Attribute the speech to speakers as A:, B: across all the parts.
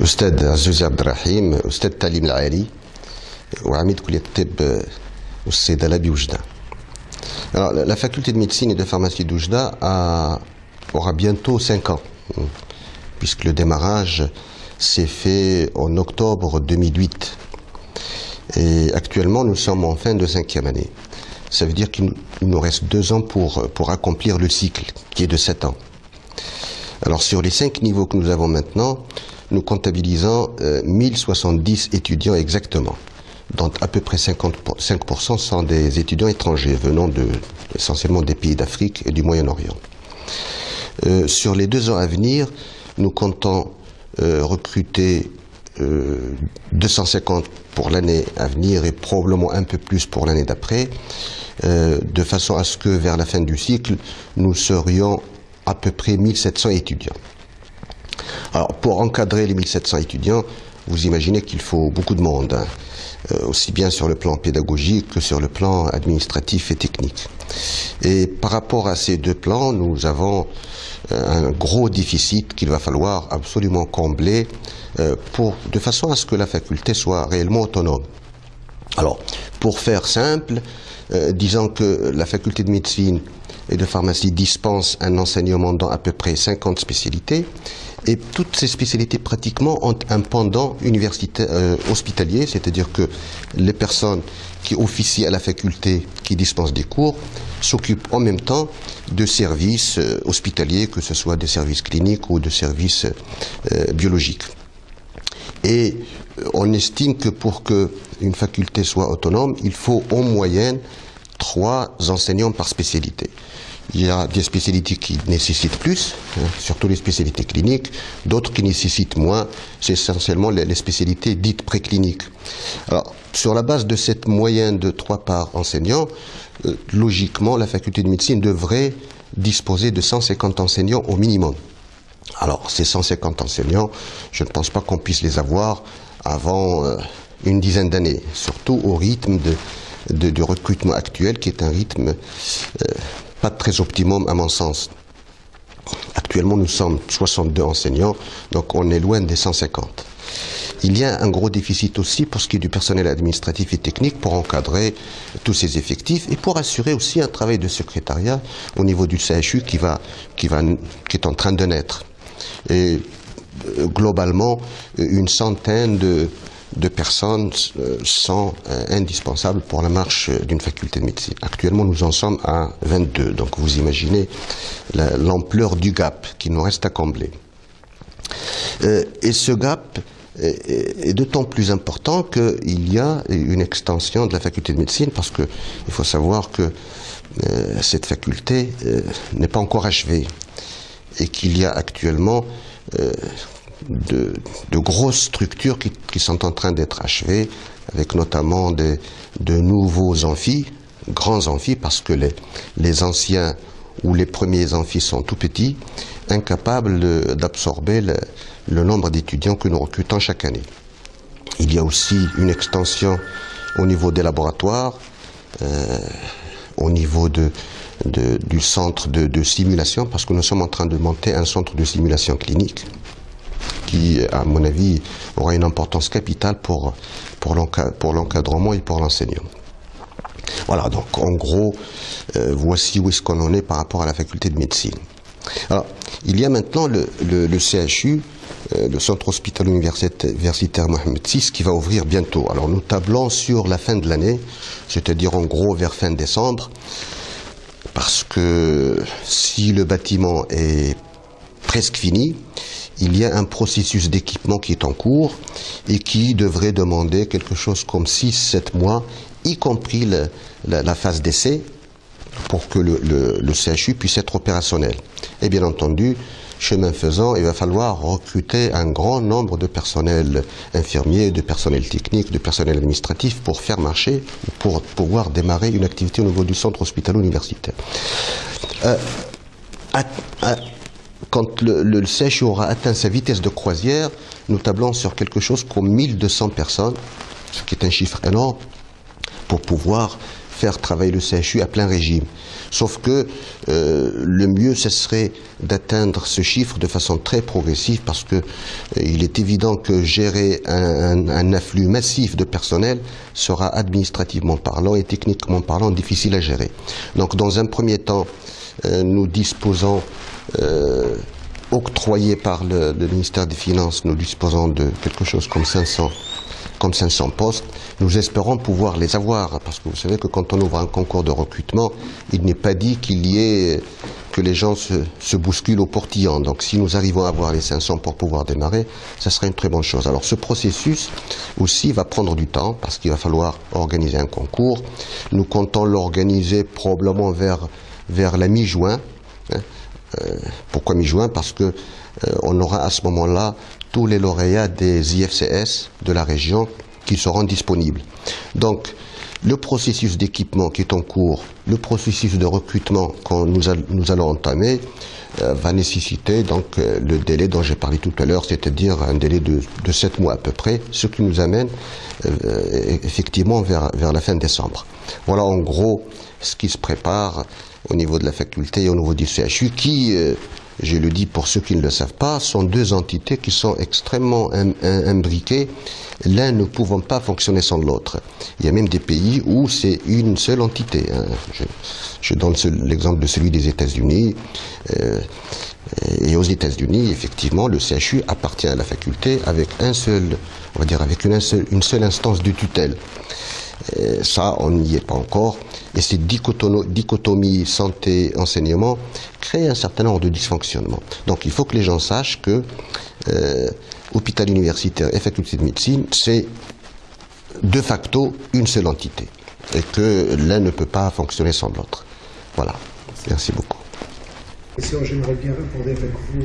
A: أستاذ عزوزي عبد الرحيم أستاذ التعليم العالي وعميد كلية الطب والصيدلة بوجدة. La faculté de médecine et de pharmacie d'Oujda aura bientôt 5 ans, puisque le démarrage s'est fait en octobre 2008. Et actuellement, nous sommes en fin de 5e année. Ça veut dire qu'il nous reste 2 ans pour accomplir le cycle, qui est de 7 ans. Alors sur les 5 niveaux que nous avons maintenant, nous comptabilisons 1070 étudiants exactement, dont à peu près 55% sont des étudiants étrangers venant essentiellement des pays d'Afrique et du Moyen-Orient. Sur les 2 ans à venir, nous comptons recruter 250 pour l'année à venir et probablement un peu plus pour l'année d'après, de façon à ce que vers la fin du cycle, nous serions à peu près 1700 étudiants. Alors, pour encadrer les 1700 étudiants, vous imaginez qu'il faut beaucoup de monde, hein, aussi bien sur le plan pédagogique que sur le plan administratif et technique. Et par rapport à ces 2 plans, nous avons un gros déficit qu'il va falloir absolument combler de façon à ce que la faculté soit réellement autonome. Alors, pour faire simple, disons que la faculté de médecine et de pharmacie dispense un enseignement dans à peu près 50 spécialités, et toutes ces spécialités pratiquement ont un pendant universitaire hospitalier, c'est-à-dire que les personnes qui officient à la faculté, qui dispensent des cours, s'occupent en même temps de services hospitaliers, que ce soit des services cliniques ou de services biologiques. Et on estime que pour qu'une faculté soit autonome, il faut en moyenne 3 enseignants par spécialité. Il y a des spécialités qui nécessitent plus, surtout les spécialités cliniques, d'autres qui nécessitent moins, c'est essentiellement les spécialités dites précliniques. Alors, sur la base de cette moyenne de 3 par enseignant, logiquement, la faculté de médecine devrait disposer de 150 enseignants au minimum. Alors, ces 150 enseignants, je ne pense pas qu'on puisse les avoir avant une dizaine d'années, surtout au rythme du recrutement actuel, qui est un rythme pas très optimum à mon sens. Actuellement, nous sommes 62 enseignants, donc on est loin des 150. Il y a un gros déficit aussi pour ce qui est du personnel administratif et technique pour encadrer tous ces effectifs et pour assurer aussi un travail de secrétariat au niveau du CHU qui est en train de naître. Et globalement, une centaine de personnes sont indispensables pour la marche d'une faculté de médecine. Actuellement, nous en sommes à 22. Donc, vous imaginez l'ampleur du gap qui nous reste à combler. Et ce gap est d'autant plus important qu'il y a une extension de la faculté de médecine parce qu'il faut savoir que cette faculté n'est pas encore achevée et qu'il y a actuellement de grosses structures qui sont en train d'être achevées, avec notamment de nouveaux amphis, grands amphis, parce que les anciens ou les premiers amphis sont tout petits, incapables d'absorber le nombre d'étudiants que nous recrutons chaque année. Il y a aussi une extension au niveau des laboratoires, au niveau du centre de simulation, parce que nous sommes en train de monter un centre de simulation clinique qui, à mon avis, aura une importance capitale pour l'encadrement et pour l'enseignement. Voilà, donc en gros, voici où est-ce qu'on en est par rapport à la faculté de médecine. Alors, il y a maintenant le CHU, le Centre hospitalo-universitaire Mohamed VI, qui va ouvrir bientôt. Alors nous tablons sur la fin de l'année, c'est-à-dire en gros vers fin décembre, parce que si le bâtiment est presque fini, il y a un processus d'équipement qui est en cours et qui devrait demander quelque chose comme 6-7 mois, y compris la phase d'essai, pour que le CHU puisse être opérationnel. Et bien entendu, chemin faisant, il va falloir recruter un grand nombre de personnel infirmier, de personnel technique, de personnel administratif pour faire marcher, pour pouvoir démarrer une activité au niveau du centre hospitalo-universitaire. Quand le CHU aura atteint sa vitesse de croisière, nous tablons sur quelque chose comme 1200 personnes, ce qui est un chiffre énorme, pour pouvoir faire travailler le CHU à plein régime. Sauf que le mieux, ce serait d'atteindre ce chiffre de façon très progressive, parce que il est évident que gérer un afflux massif de personnel sera administrativement parlant et techniquement parlant difficile à gérer. Donc dans un premier temps, nous disposons, octroyés par le ministère des Finances, nous disposons de quelque chose comme 500 postes. Nous espérons pouvoir les avoir, parce que vous savez que quand on ouvre un concours de recrutement, il n'est pas dit que les gens se bousculent au portillon. Donc si nous arrivons à avoir les 500 pour pouvoir démarrer, ça serait une très bonne chose. Alors ce processus aussi va prendre du temps, parce qu'il va falloir organiser un concours. Nous comptons l'organiser probablement vers la mi-juin. Pourquoi mi-juin? Parce que on aura à ce moment-là tous les lauréats des IFCS de la région qui seront disponibles. Donc, le processus d'équipement qui est en cours, le processus de recrutement que nous allons entamer, va nécessiter donc le délai dont j'ai parlé tout à l'heure, c'est-à-dire un délai de 7 mois à peu près, ce qui nous amène effectivement vers la fin décembre. Voilà en gros ce qui se prépare au niveau de la faculté et au niveau du CHU, qui, je le dis pour ceux qui ne le savent pas, sont deux entités qui sont extrêmement imbriquées, l'un ne pouvant pas fonctionner sans l'autre. Il y a même des pays où c'est une seule entité. Je donne l'exemple de celui des États-Unis. Et aux États-Unis, effectivement, le CHU appartient à la faculté avec on va dire avec une seule instance de tutelle. Ça, on n'y est pas encore. Et cette dichotomie santé-enseignement crée un certain nombre de dysfonctionnements. Donc il faut que les gens sachent que hôpital universitaire et faculté de médecine, c'est de facto une seule entité. Et que l'un ne peut pas fonctionner sans l'autre. Voilà. Merci beaucoup.
B: J'aimerais bien aborder avec vous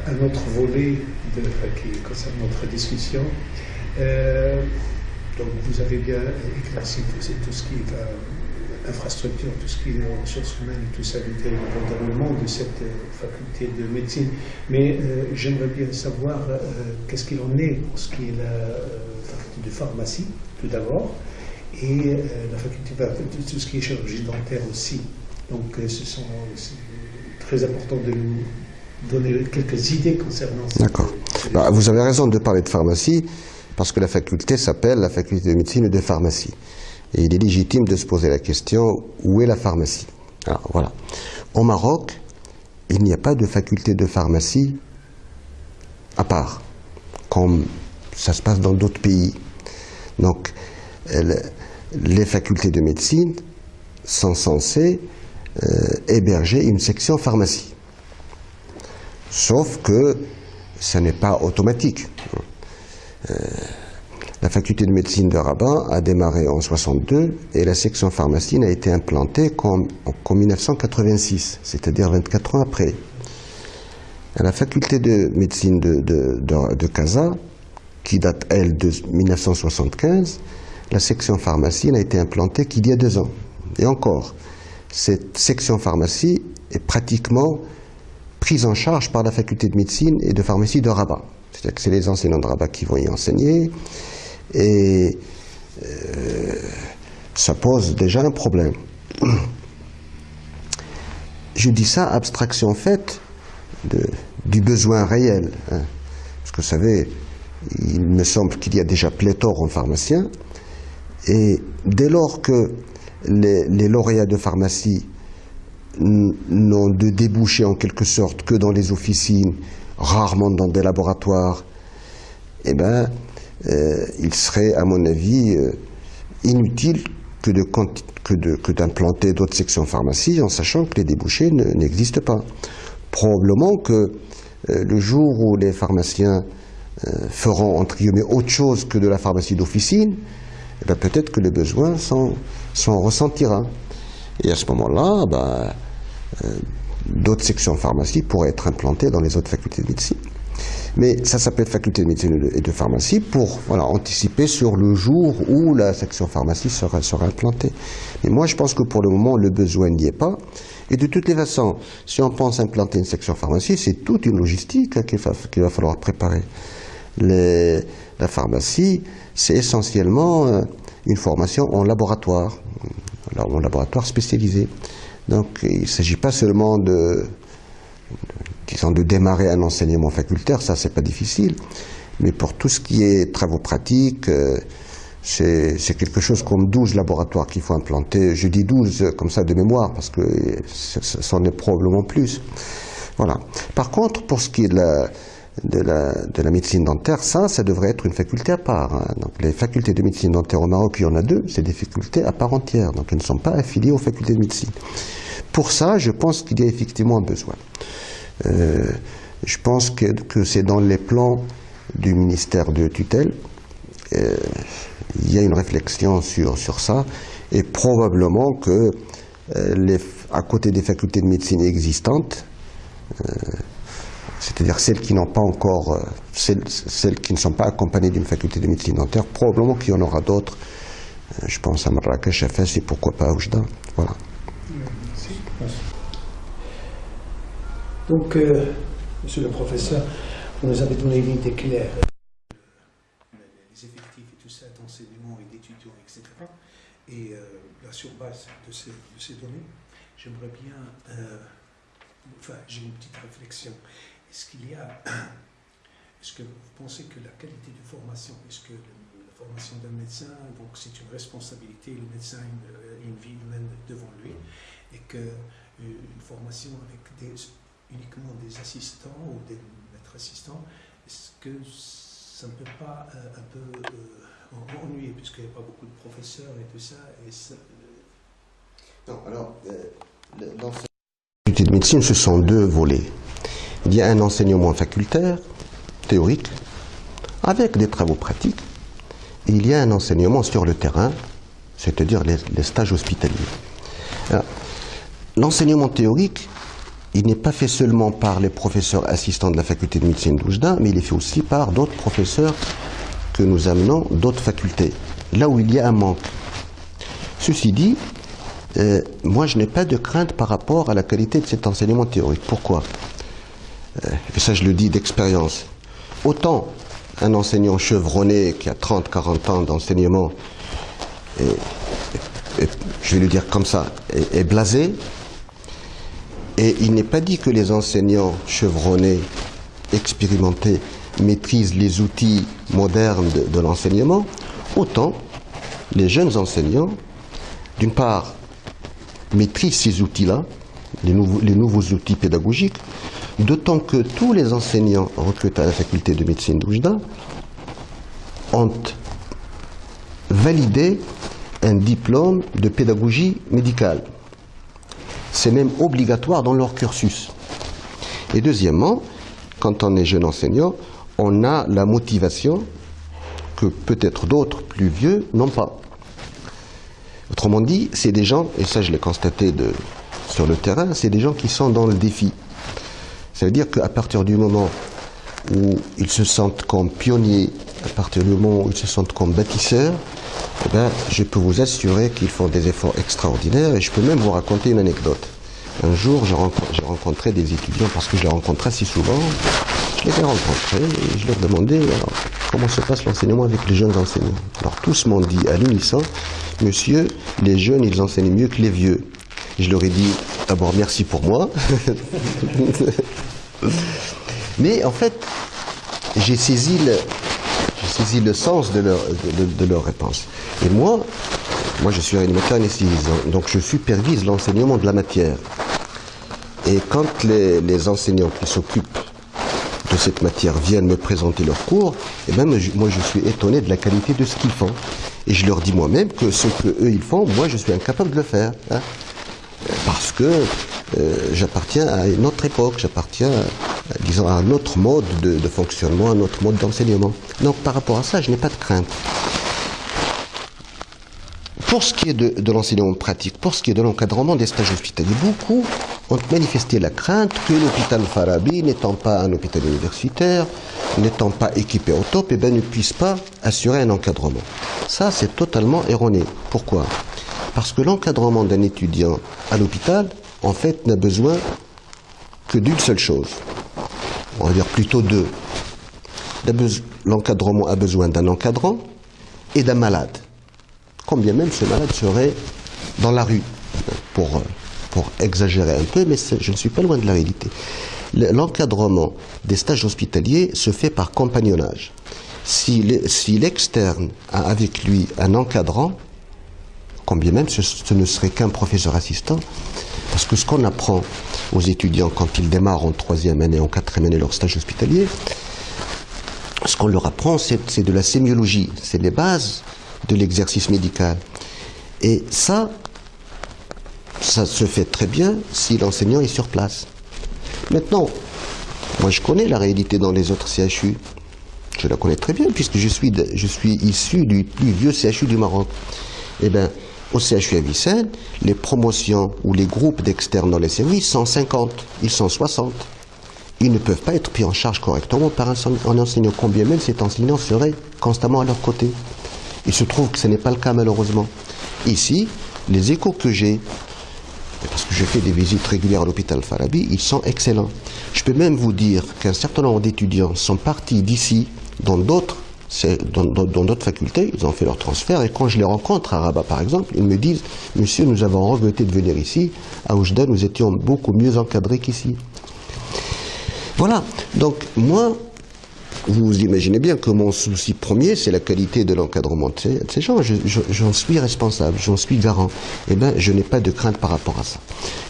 B: un autre volet qui concerne notre discussion. Donc vous avez bien éclairci tout ce qui est infrastructure, tout ce qui est ressources humaines et tout ça, du développement de cette faculté de médecine. Mais j'aimerais bien savoir qu'est-ce qu'il en est pour ce qui est la faculté de pharmacie, tout d'abord, et la faculté de tout ce qui est chirurgie dentaire aussi. Donc c'est très important de nous donner quelques idées concernant ça.
A: D'accord. Vous avez raison de parler de pharmacie, parce que la faculté s'appelle la faculté de médecine et de pharmacie. Et il est légitime de se poser la question, où est la pharmacie? Alors voilà. Au Maroc, il n'y a pas de faculté de pharmacie à part, comme ça se passe dans d'autres pays. Donc, les facultés de médecine sont censées héberger une section pharmacie. Sauf que ça n'est pas automatique. La faculté de médecine de Rabat a démarré en 1962 et la section pharmacie a été implantée qu'en 1986, c'est-à-dire 24 ans après. À la faculté de médecine de Casa, qui date, elle, de 1975, la section pharmacie n'a été implantée qu'il y a 2 ans. Et encore, cette section pharmacie est pratiquement prise en charge par la faculté de médecine et de pharmacie de Rabat. C'est-à-dire que c'est les enseignants de Rabat qui vont y enseigner, et ça pose déjà un problème. Je dis ça abstraction faite du besoin réel. Parce que vous savez, il me semble qu'il y a déjà pléthore en pharmaciens, et dès lors que les lauréats de pharmacie n'ont de débouché en quelque sorte que dans les officines, rarement dans des laboratoires, eh bien, il serait, à mon avis, inutile que d'implanter d'autres sections pharmacie en sachant que les débouchés n'existent pas. Probablement que le jour où les pharmaciens feront, entre guillemets, autre chose que de la pharmacie d'officine, eh bien, peut-être que les besoins s'en ressentiront. Et à ce moment-là, d'autres sections pharmacie pourraient être implantées dans les autres facultés de médecine. Mais ça s'appelle faculté de médecine et de pharmacie pour anticiper sur le jour où la section pharmacie sera implantée. Mais moi, je pense que pour le moment, le besoin n'y est pas. Et de toutes les façons, si on pense implanter une section pharmacie, c'est toute une logistique qu'il va falloir préparer. La pharmacie, c'est essentiellement une formation en laboratoire. mon laboratoire spécialisé. Donc il ne s'agit pas seulement disons, de démarrer un enseignement facultaire, ça c'est pas difficile, mais pour tout ce qui est travaux pratiques, c'est quelque chose comme 12 laboratoires qu'il faut implanter. Je dis 12 comme ça de mémoire, parce que c'en est probablement plus. Voilà. Par contre, pour ce qui est de la médecine dentaire, ça devrait être une faculté à part. Hein. Donc, les facultés de médecine dentaire au Maroc, il y en a 2, c'est des facultés à part entière. Donc, elles ne sont pas affiliées aux facultés de médecine. Pour ça, je pense qu'il y a effectivement un besoin. Je pense que c'est dans les plans du ministère de tutelle. Il y a une réflexion sur ça, et probablement que à côté des facultés de médecine existantes, c'est-à-dire celles qui n'ont pas encore, celles qui ne sont pas accompagnées d'une faculté de médecine dentaire, probablement qu'il y en aura d'autres. Je pense à Marrakech, à Fès et pourquoi pas à Oujda. Voilà.
B: Donc, monsieur le professeur, vous nous avez donné une idée claire. Les effectifs et tout ça d'enseignement et d'étudiants, etc. Et là, sur base de ces données, j'aimerais bien, j'ai une petite réflexion. Est-ce que vous pensez que la qualité de formation, est-ce que la formation d'un médecin, donc c'est une responsabilité, le médecin a une vie humaine devant lui, et qu'une formation avec uniquement des assistants ou des maîtres assistants, est-ce que ça ne peut pas un peu ennuyer, puisqu'il n'y a pas beaucoup de professeurs et tout ça,
A: Non, alors, dans cette faculté de médecine, ce sont 2 volets. Il y a un enseignement facultaire, théorique, avec des travaux pratiques, et il y a un enseignement sur le terrain, c'est-à-dire les stages hospitaliers. L'enseignement théorique, il n'est pas fait seulement par les professeurs assistants de la faculté de médecine d'Oujda, mais il est fait aussi par d'autres professeurs que nous amenons d'autres facultés, là où il y a un manque. Ceci dit, moi je n'ai pas de crainte par rapport à la qualité de cet enseignement théorique. Pourquoi ? Et ça je le dis d'expérience. Autant un enseignant chevronné qui a 30-40 ans d'enseignement, je vais le dire comme ça, est blasé, et il n'est pas dit que les enseignants chevronnés, expérimentés, maîtrisent les outils modernes de l'enseignement, autant les jeunes enseignants, d'une part, maîtrisent ces outils-là, les nouveaux outils pédagogiques, d'autant que tous les enseignants recrutés à la faculté de médecine d'Oujda ont validé un diplôme de pédagogie médicale. C'est même obligatoire dans leur cursus. Et deuxièmement, quand on est jeune enseignant, on a la motivation que peut-être d'autres plus vieux n'ont pas. Autrement dit, c'est des gens, et ça je l'ai constaté sur le terrain, c'est des gens qui sont dans le défi. Ça veut dire qu'à partir du moment où ils se sentent comme pionniers, à partir du moment où ils se sentent comme bâtisseurs, eh bien, je peux vous assurer qu'ils font des efforts extraordinaires, et je peux même vous raconter une anecdote. Un jour, j'ai rencontré des étudiants, parce que je les rencontre assez souvent, je les ai rencontrés et je leur demandais alors, comment se passe l'enseignement avec les jeunes enseignants. Alors tous m'ont dit à l'unisson, monsieur, les jeunes ils enseignent mieux que les vieux. Je leur ai dit, d'abord merci pour moi, mais en fait, j'ai saisi le sens de leur réponse. Et moi je suis animateur anesthésisant, donc je supervise l'enseignement de la matière. Et quand les enseignants qui s'occupent de cette matière viennent me présenter leurs cours, eh ben, moi je suis étonné de la qualité de ce qu'ils font. Et je leur dis moi-même que ce qu'eux ils font, moi je suis incapable de le faire. Hein. Parce que j'appartiens à une autre époque, j'appartiens disons, à un autre mode de fonctionnement, à un autre mode d'enseignement. Donc par rapport à ça, je n'ai pas de crainte. Pour ce qui est de l'enseignement pratique, pour ce qui est de l'encadrement des stages hospitaliers, beaucoup ont manifesté la crainte que l'hôpital Farabi, n'étant pas un hôpital universitaire, n'étant pas équipé au top, eh ben, ne puisse pas assurer un encadrement. Ça, c'est totalement erroné. Pourquoi ? Parce que l'encadrement d'un étudiant à l'hôpital, en fait, n'a besoin que d'une seule chose. On va dire plutôt 2. L'encadrement a besoin d'un encadrant et d'un malade. Quand bien même ce malade serait dans la rue, pour exagérer un peu, mais je ne suis pas loin de la réalité. L'encadrement des stages hospitaliers se fait par compagnonnage. Si l'externe a avec lui un encadrant, quand bien même ce ne serait qu'un professeur assistant, parce que ce qu'on apprend aux étudiants quand ils démarrent en 3e année, en 4e année leur stage hospitalier, ce qu'on leur apprend, c'est de la sémiologie, c'est les bases de l'exercice médical. Et ça se fait très bien si l'enseignant est sur place. Maintenant, moi je connais la réalité dans les autres CHU. Je la connais très bien puisque je suis issu du plus vieux CHU du Maroc. Eh bien, au CHU Avicenne, les promotions ou les groupes d'externes dans les services sont 50, ils sont 60. Ils ne peuvent pas être pris en charge correctement par un enseignant, combien même cet enseignant serait constamment à leur côté. Il se trouve que ce n'est pas le cas malheureusement. Ici, les échos que j'ai, parce que je fais des visites régulières à l'hôpital Farabi, ils sont excellents. Je peux même vous dire qu'un certain nombre d'étudiants sont partis d'ici dans d'autres facultés, ils ont fait leur transfert, et quand je les rencontre à Rabat par exemple, ils me disent « Monsieur, nous avons regretté de venir ici, à Oujda, nous étions beaucoup mieux encadrés qu'ici. » Voilà, donc moi, vous imaginez bien que mon souci premier, c'est la qualité de l'encadrement de ces gens. J'en suis responsable, j'en suis garant. Eh bien, je n'ai pas de crainte par rapport à ça.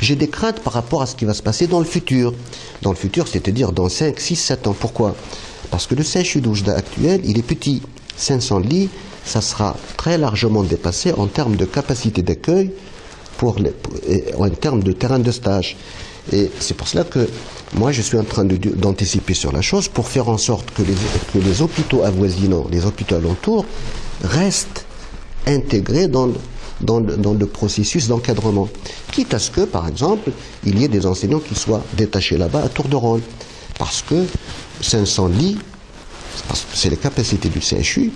A: J'ai des craintes par rapport à ce qui va se passer dans le futur. Dans le futur, c'est-à-dire dans 5, 6, 7 ans. Pourquoi? Parce que le CHU d'Oujda actuel, il est petit. 500 lits, ça sera très largement dépassé en termes de capacité d'accueil en termes de terrain de stage. Et c'est pour cela que moi je suis en train d'anticiper sur la chose pour faire en sorte que les hôpitaux avoisinants, les hôpitaux alentours restent intégrés dans le processus d'encadrement. Quitte à ce que, par exemple, il y ait des enseignants qui soient détachés là-bas à tour de rôle. Parce que 500 lits, c'est les capacités du CHU.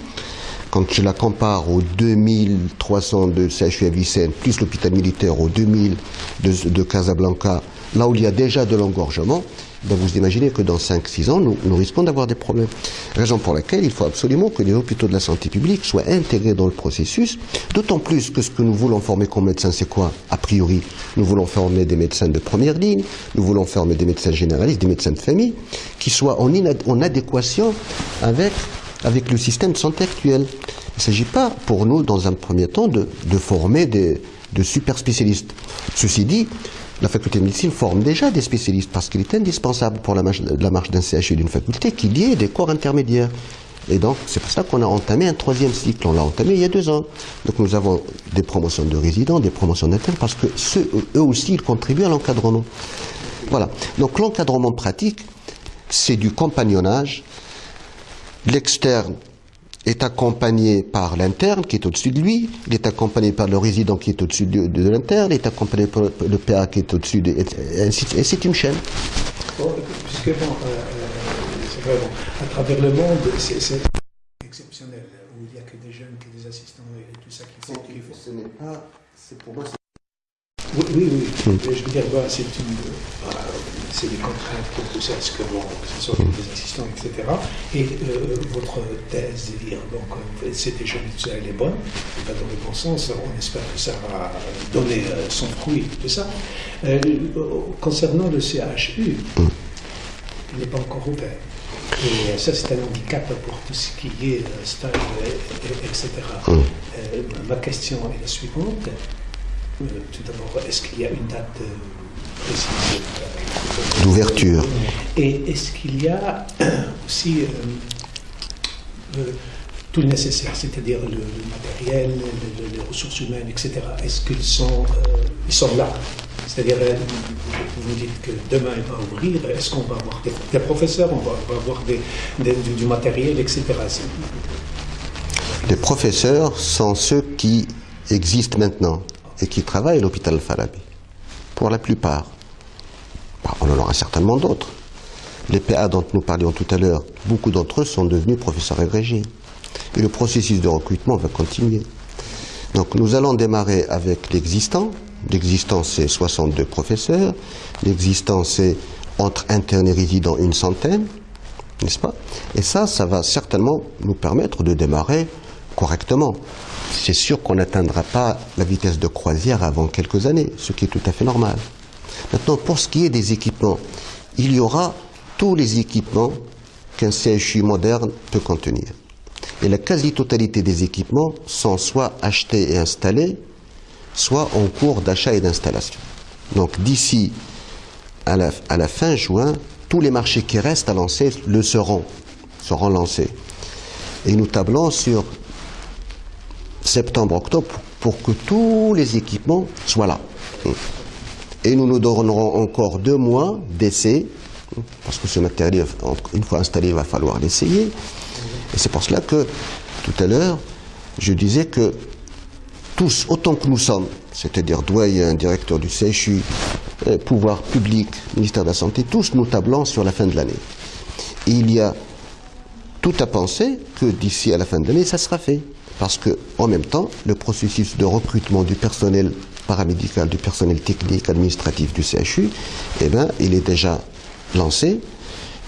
A: Quand je la compare aux 2300 de CHU Avicenne, plus l'hôpital militaire, aux 2000 de Casablanca, là où il y a déjà de l'engorgement, ben vous imaginez que dans 5-6 ans, nous risquons d'avoir des problèmes. Raison pour laquelle il faut absolument que les hôpitaux de la santé publique soient intégrés dans le processus, d'autant plus que ce que nous voulons former comme médecins, c'est quoi? A priori, nous voulons former des médecins de première ligne, nous voulons former des médecins généralistes, des médecins de famille, qui soient en adéquation avec le système de santé actuel. Il ne s'agit pas pour nous, dans un premier temps, de former de super spécialistes. Ceci dit, la faculté de médecine forme déjà des spécialistes parce qu'il est indispensable pour la marche d'un CHU d'une faculté qu'il y ait des corps intermédiaires. Et donc, c'est pour ça qu'on a entamé un 3e cycle. On l'a entamé il y a 2 ans. Donc, nous avons des promotions de résidents, des promotions d'internes, parce que eux aussi, ils contribuent à l'encadrement. Voilà. Donc, l'encadrement pratique, c'est du compagnonnage. L'externe est accompagné par l'interne qui est au-dessus de lui, il est accompagné par le résident qui est au-dessus de l'interne, il est accompagné par le PA qui est au-dessus de... Et c'est une chaîne.
B: Bon, puisque bon, c'est vrai, bon, à travers le monde, c'est exceptionnel, où il n'y a que des jeunes, que des assistants et tout ça qui font.
A: Ce n'est pas... C'est pour moi...
B: Oui. Je veux dire, bah, c'est des contraintes qui ont poussé à ce que ce soit des assistants, etc. Et votre thèse de dire, donc, c'est déjà elle est bonne, pas dans le bon sens, on espère que ça va donner son fruit, tout ça. Concernant le CHU, il n'est pas encore ouvert. Et ça, c'est un handicap pour tout ce qui est stage, etc. Ma question est la suivante. Tout d'abord, est-ce qu'il y a une date précise
A: d'ouverture?
B: Et est-ce qu'il y a aussi tout le nécessaire, c'est-à-dire le matériel, les ressources humaines, etc. Est-ce qu'ils sont là? C'est-à-dire, vous me dites que demain il va ouvrir, est-ce qu'on va avoir des professeurs, on va avoir du matériel, etc.
A: Les professeurs sont ceux qui existent maintenant et qui travaillent à l'hôpital Farabi, pour la plupart. On en aura certainement d'autres. Les PA dont nous parlions tout à l'heure, beaucoup d'entre eux sont devenus professeurs agrégés. Et le processus de recrutement va continuer. Donc nous allons démarrer avec l'existant. L'existant, c'est 62 professeurs. L'existant, c'est entre internes et résidents une centaine, n'est-ce pas? Et ça va certainement nous permettre de démarrer correctement. c'est sûr qu'on n'atteindra pas la vitesse de croisière avant quelques années, ce qui est tout à fait normal. Maintenant, pour ce qui est des équipements, il y aura tous les équipements qu'un CHU moderne peut contenir. Et la quasi-totalité des équipements sont soit achetés et installés, soit en cours d'achat et d'installation. Donc d'ici à la fin juin, tous les marchés qui restent à lancer seront lancés. Et nous tablons sur septembre-octobre pour que tous les équipements soient là. Et nous nous donnerons encore 2 mois d'essai, parce que ce matériel, une fois installé, il va falloir l'essayer. Et c'est pour cela que, tout à l'heure, je disais que tous, autant que nous sommes, c'est-à-dire doyen, directeur du CHU, pouvoir public, ministère de la Santé, tous nous tablons sur la fin de l'année. Il y a tout à penser que d'ici à la fin de l'année, ça sera fait. Parce que, en même temps, le processus de recrutement du personnel paramédical, du personnel technique, administratif du CHU, eh bien, il est déjà lancé.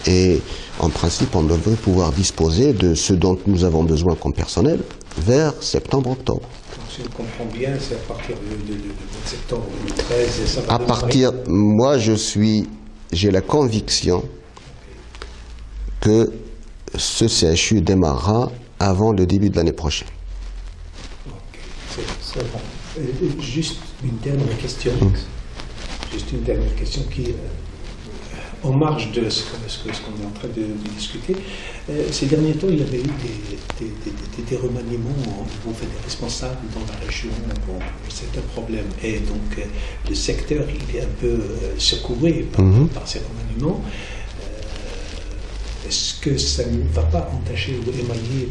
A: Et en principe, on devrait pouvoir disposer de ce dont nous avons besoin comme personnel vers septembre-octobre.
B: Si je comprends bien, c'est à partir de septembre 2013 et ça va
A: à partir, moi, j'ai la conviction que ce CHU démarrera avant le début de l'année prochaine.
B: Ok, c'est bon. Juste une dernière question. Juste une dernière question qui en marge de ce qu'on est en train de discuter. Ces derniers temps, il y avait eu des remaniements au niveau des responsables dans la région pour certains problèmes. Et donc, le secteur, il est un peu secoué par ces remaniements. Est-ce que ça ne va pas entacher ou émailler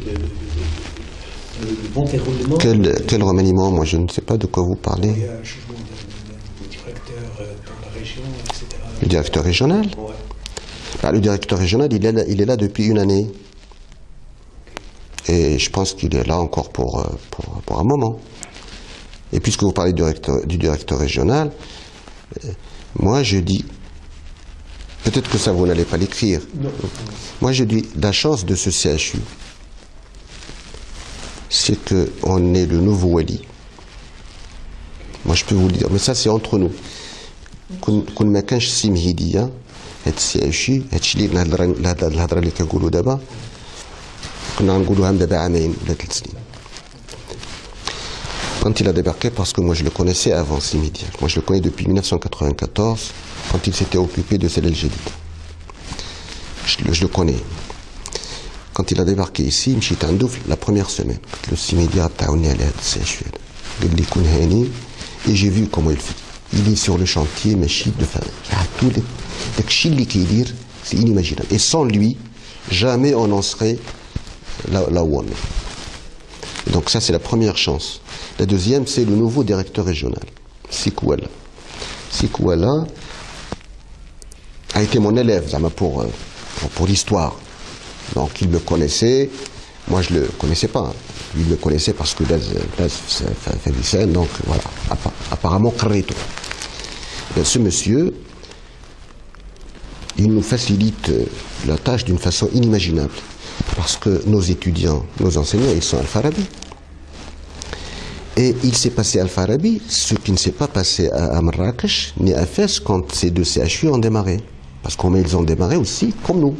B: le bon déroulement?
A: Quel remaniement? Moi, je ne sais pas de quoi vous parlez.
B: Il y a un changement de directeur dans la région, etc.
A: Le directeur régional?
B: Ouais.
A: Ah, le directeur régional, il est là depuis une année. Et je pense qu'il est là encore pour un moment. Et puisque vous parlez du directeur régional, moi je dis, peut-être que ça vous n'allez pas l'écrire. Moi je dis, la chance de ce CHU, c'est qu'on est le nouveau Wali. Moi je peux vous le dire, mais ça c'est entre nous. كون ما كانش السي مهيدية هاد السي اش هادشي اللي الهضره اللي كنقولوا دابا كنا غنقولوها من دابا عامين ولا 3 سنين. Quand il a débarqué, parce que moi je le connaissais avant Simidia, moi je le connais depuis 1994, quand il s'était occupé de Cellel Jadid. Je le connais. Quand il a débarqué ici, مشيت عنده la première semaine. Le Simidia تعاوني على هاد السي اش قال لي كون هاني et j'ai vu comment il fait. Il est sur le chantier, mais c'est inimaginable. Et sans lui, jamais on en serait là où on est. Et donc ça, c'est la première chance. La deuxième, c'est le nouveau directeur régional, Sikouala. Sikouala a été mon élève pour l'histoire. Donc il me connaissait, moi je ne le connaissais pas. Il me connaissait parce que fait des scènes, donc voilà, apparemment Carreto. Ce monsieur, il nous facilite la tâche d'une façon inimaginable. Parce que nos étudiants, nos enseignants, ils sont Al-Farabi. Et il s'est passé à Al-Farabi ce qui ne s'est pas passé à Marrakech ni à Fès quand ces deux CHU ont démarré. Parce qu'ils ont démarré aussi, comme nous,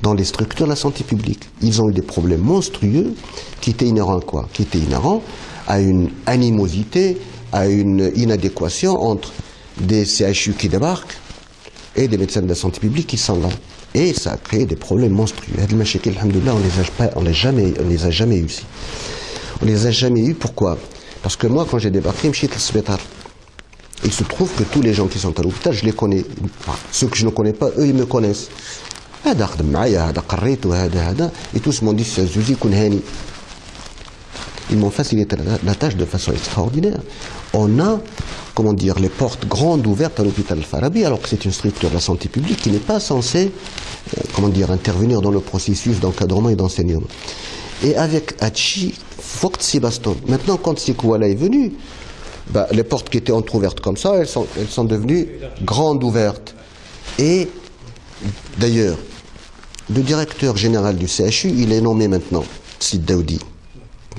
A: dans les structures de la santé publique. Ils ont eu des problèmes monstrueux qui étaient inhérents à quoi? Qui étaient inhérents à une animosité, à une inadéquation entre des CHU qui débarquent et des médecins de la santé publique qui sont là. Et ça a créé des problèmes monstrueux. On les a jamais eu ici. On les a jamais eu, pourquoi? Parce que moi, quand j'ai débarqué, il se trouve que tous les gens qui sont à l'hôpital, je les connais. Ceux que je ne connais pas, eux, ils me connaissent. Et tous m'ont dit, ils m'ont facilité la tâche de façon extraordinaire. On a, comment dire, les portes grandes ouvertes à l'hôpital Al-Farabi, alors que c'est une structure de la santé publique qui n'est pas censée, comment dire, intervenir dans le processus d'encadrement et d'enseignement. Et avec Hachi, Fokt Sébaston. Maintenant, quand Sikouala est venu, les portes qui étaient entrouvertes comme ça, elles sont devenues grandes ouvertes. Et d'ailleurs, le directeur général du CHU, il est nommé maintenant, Sid Daoudi.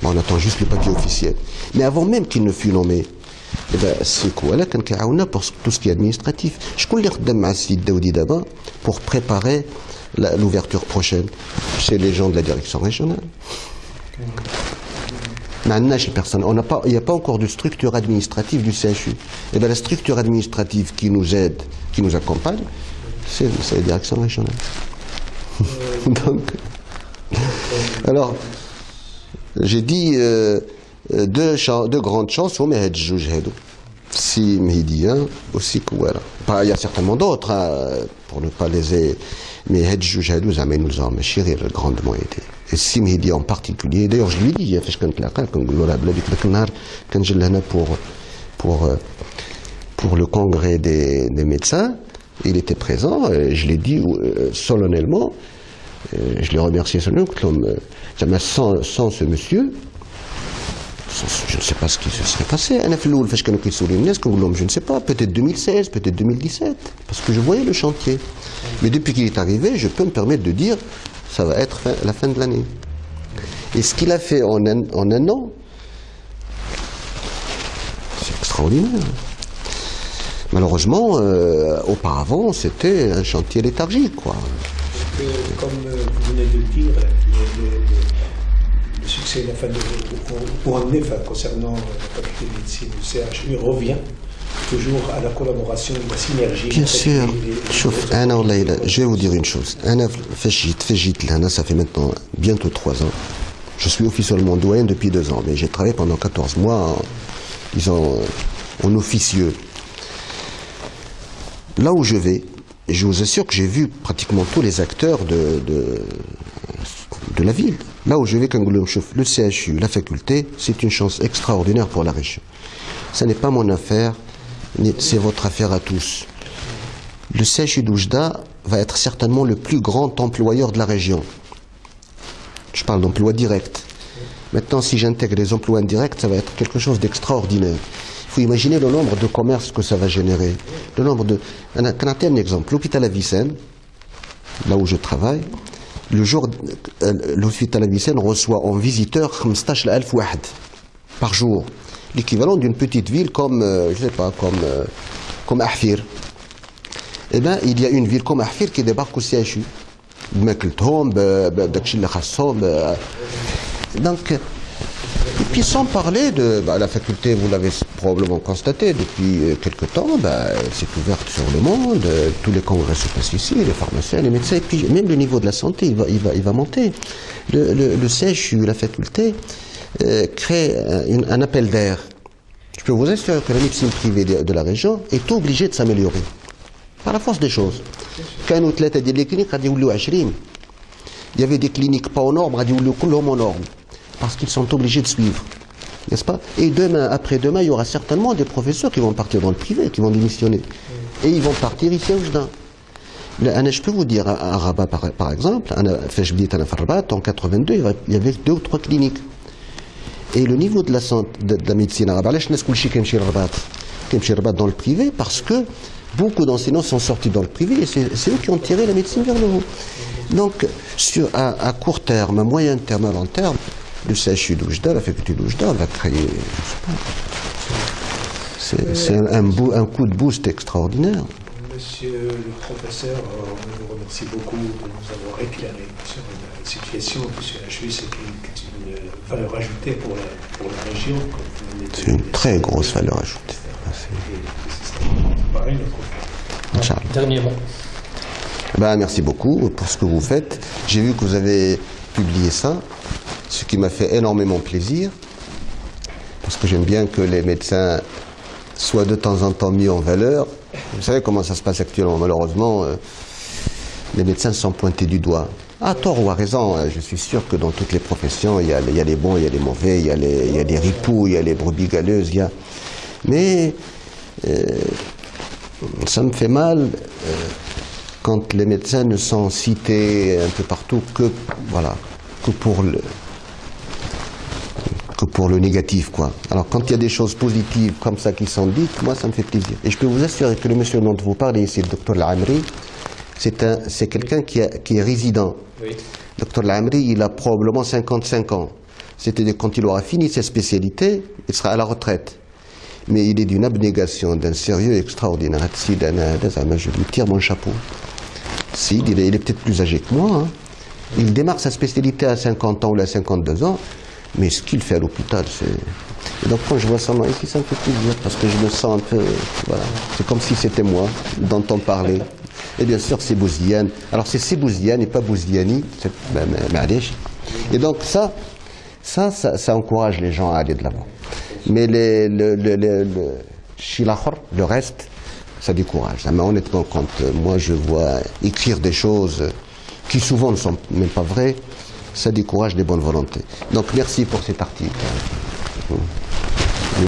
A: On attend juste le papier officiel. Mais avant même qu'il ne fût nommé, eh ben, c'est quoi là quand on a pour tout ce qui est administratif. Je connais Daoudi d'abord pour préparer l'ouverture prochaine. C'est les gens de la direction régionale. Il n'y a pas encore de structure administrative du CHU. Et bien la structure administrative qui nous aide, qui nous accompagne, c'est la direction régionale. Donc, alors, j'ai dit deux grandes chances, mais si Mehdi aussi Kouara. Il y a certainement d'autres, pour ne pas les. Mais Hedjouj Hadou, ça nous a grandement aidé. Et si Mehdi en particulier, d'ailleurs je lui ai dit, quand je l'ai pour le congrès des médecins, il était présent, et je l'ai dit solennellement, je l'ai remercié solennellement, sans ce monsieur, je ne sais pas ce qui se serait passé. Je ne sais pas, peut-être 2016, peut-être 2017, parce que je voyais le chantier. Mais depuis qu'il est arrivé, je peux me permettre de dire ça va être la fin de l'année. Et ce qu'il a fait en un an, c'est extraordinaire. Malheureusement, auparavant, c'était un chantier léthargique, quoi.
B: Comme vous venez de le dire, le succès de la fin de où on est concernant la faculté de médecine du CHU revient toujours à la collaboration, à la synergie.
A: Bien sûr. Je vais vous dire une chose. Ça fait maintenant bientôt 3 ans. Je suis officiellement doyen depuis 2 ans, mais j'ai travaillé pendant 14 mois en officieux. Là où je vais, je vous assure que j'ai vu pratiquement tous les acteurs de la ville. Là où je vais, le CHU, la faculté, c'est une chance extraordinaire pour la région. Ce n'est pas mon affaire, c'est votre affaire à tous. Le CHU d'Oujda va être certainement le plus grand employeur de la région. Je parle d'emploi direct. Maintenant, si j'intègre les emplois indirects, ça va être quelque chose d'extraordinaire. Il faut imaginer le nombre de commerces que ça va générer. Le nombre de... Un exemple, l'hôpital Avicenne, là où je travaille, le jour, l'hôpital Avicenne reçoit en visiteurs 15,000 wahd par jour. L'équivalent d'une petite ville comme, je sais pas, comme Ahfir. Eh bien, il y a une ville comme Ahfir qui débarque au CHU. Donc, et puis sans parler de la faculté, vous l'avez probablement constaté depuis quelque temps, c'est ouverte sur le monde, tous les congrès se passent ici, les pharmaciens, les médecins, et puis même le niveau de la santé, il va monter. Le CHU, la faculté, crée un appel d'air. Je peux vous assurer que la médecine privée de la région est obligée de s'améliorer, par la force des choses. Quand nous les cliniques, il y avait des cliniques pas aux normes, aux normes. Parce qu'ils sont obligés de suivre, n'est-ce pas? Et demain, après-demain, il y aura certainement des professeurs qui vont partir dans le privé, qui vont démissionner. Et ils vont partir ici à Oujda. Je peux vous dire, à Rabat, par exemple, en 82, il y avait 2 ou 3 cliniques. Et le niveau de la médecine à Rabat, dans le privé, parce que beaucoup d'enseignants sont sortis dans le privé, et c'est eux qui ont tiré la médecine vers le haut. Donc, à court terme, à moyen terme, à long terme, le CHU d'Oujda, la faculté d'Oujda, va créer, c'est un coup de boost extraordinaire.
B: Monsieur le professeur, on vous remercie beaucoup de nous avoir éclairé sur la situation du CHU. C'est une valeur ajoutée pour la région.
A: C'est une très grosse valeur ajoutée.
C: Dernier mot.
A: Merci beaucoup pour ce que vous faites. J'ai vu que vous avez publié ça, ce qui m'a fait énormément plaisir, parce que j'aime bien que les médecins soient de temps en temps mis en valeur. Vous savez comment ça se passe actuellement, malheureusement, les médecins sont pointés du doigt. À tort ou à raison, je suis sûr que dans toutes les professions, il y a les bons, il y a les mauvais, il y a les ripoux, il y a les brebis galeuses, Mais ça me fait mal quand les médecins ne sont cités un peu partout que pour le négatif, quoi. Alors quand il y a des choses positives comme ça qui sont dites, moi ça me fait plaisir. Et je peux vous assurer que le monsieur dont vous parlez ici, le docteur Lamri, c'est quelqu'un qui est résident. Oui. Le docteur Lamri, il a probablement 55 ans. C'est-à-dire quand il aura fini ses spécialités, il sera à la retraite. Mais il est d'une abnégation, d'un sérieux extraordinaire. Je lui tire mon chapeau. Sid, il est peut-être plus âgé que moi. Hein. Il démarre sa spécialité à 50 ans ou à 52 ans. Mais ce qu'il fait à l'hôpital, c'est... Et donc quand je vois son nom ici, ça me fait plaisir, parce que je me sens un peu... Voilà. C'est comme si c'était moi dont on parlait. Et bien sûr, c'est Bouziane. Alors c'est Bouziane et pas Bouziani. Et donc ça encourage les gens à aller de l'avant. Mais le reste, ça décourage. Mais honnêtement, quand moi je vois écrire des choses qui souvent ne sont même pas vraies, ça décourage les bonnes volontés. Donc merci pour cet article.